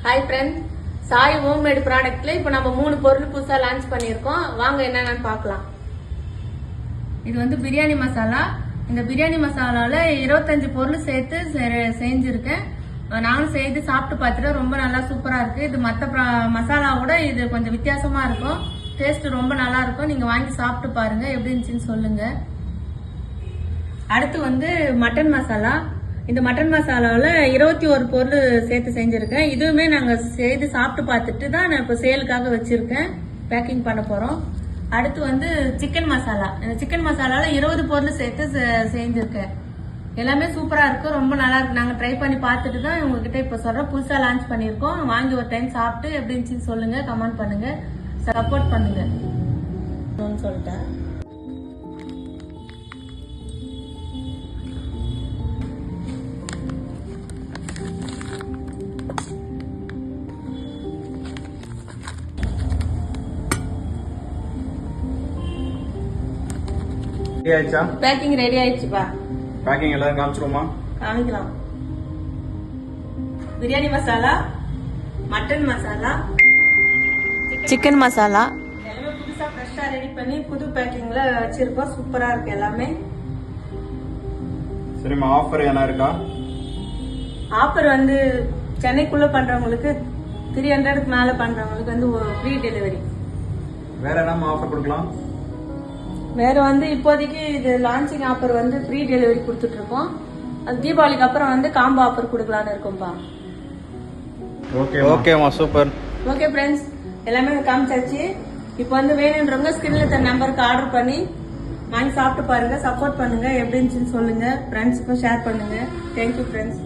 Hi friends, Sai homemade ப்ராடக்ட்ல இப்போ நம்ம 3 பொருள் புதுசா லான்ச் பண்ணியிருக்கோம். வாங்க என்னென்னு பார்க்கலாம். இது வந்து பிரியாணி மசாலா. இந்த பிரியாணி மசாலால 25 பொருள் சேர்த்து செஞ்சிருக்கேன். நானும் செய்து சாப்பிட்டு பார்த்துட்டு ரொம்ப நல்லா சூப்பரா இருக்கு. இது மற்ற மசாலாவோட இது கொஞ்சம் வித்தியாசமா இருக்கும். டேஸ்ட் ரொம்ப நல்லா இருக்கும். நீங்க வாங்கி சாப்பிட்டு பாருங்க, எப்படி இருந்துச்சுன்னு சொல்லுங்க. அடுத்து வந்து மட்டன் மசாலா. இந்த மட்டன் மசாலாவில் 21 பொருள் சேர்த்து செஞ்சிருக்கேன். இதுவுமே நாங்கள் செய்து சாப்பிட்டு பார்த்துட்டு தான் நான் இப்போ சேலுக்காக வச்சிருக்கேன். பேக்கிங் பண்ண போறோம். அடுத்து வந்து சிக்கன் மசாலா. இந்த சிக்கன் மசாலாவில் 20 பொருள் சேர்த்து செஞ்சிருக்கேன். எல்லாமே சூப்பரா இருக்கு, ரொம்ப நல்லா இருக்கு. நாங்கள் ட்ரை பண்ணி பார்த்துட்டு தான் உங்ககிட்ட இப்போ சொல்றோம். புதுசாக லான்ச் பண்ணியிருக்கோம். வாங்கி ஒரு டைம் சாப்பிட்டு எப்படி இருந்துச்சுன்னு சொல்லுங்க, கமெண்ட் பண்ணுங்க, சப்போர்ட் பண்ணுங்க சொல்லிட்டேன். Packing ready ஆயிடுச்சுப்பா. பேக்கிங் எல்லாரும் காமிச்சிருமா? காமிக்கலாம். பிரியாணி மசாலா, மட்டன் மசாலா, சிக்கன் மசாலா எல்லாமே புதுசா ஃப்ரெஷ்ஷா ரெடி பண்ணி புது பேக்கிங்ல வச்சிருக்கோம். சூப்பரா இருக்கு எல்லாமே. சரிம்மா, ஆஃபர் என்ன இருக்கா? ஆஃபர் வந்து சென்னைக்குள்ள பண்றவங்களுக்கு 300க்கு மேல பண்றவங்களுக்கு வந்து ஃப்ரீ டெலிவரி. வேற என்ன ஆஃபர் கொடுக்கலாம்? வேற வந்து இப்போதைக்கு இது லான்ச்சிங் ஆஃபர் வந்து ஃப்ரீ டெலிவரி கொடுத்துட்டு இருக்கோம். அது தீபாவளிக்கு அப்புறம் வந்து காம்போ ஆஃபர் கொடுக்கலான்னு இருக்கோம்பா. ஓகேமா, சூப்பர். ஓகே ஃப்ரெண்ட்ஸ், எல்லாமே காமிச்சாச்சு. இப்போ வந்து வேணுன்றவங்க ஸ்கிரீன்ல தர நம்பருக்கு ஆர்டர் பண்ணி வாங்கி சாப்பிட்டு பாருங்க, சப்போர்ட் பண்ணுங்க, எப்படி இருந்துச்சுன்னு சொல்லுங்க, ஃப்ரெண்ட்ஸுக்கும் ஷேர் பண்ணுங்க. Thank you friends.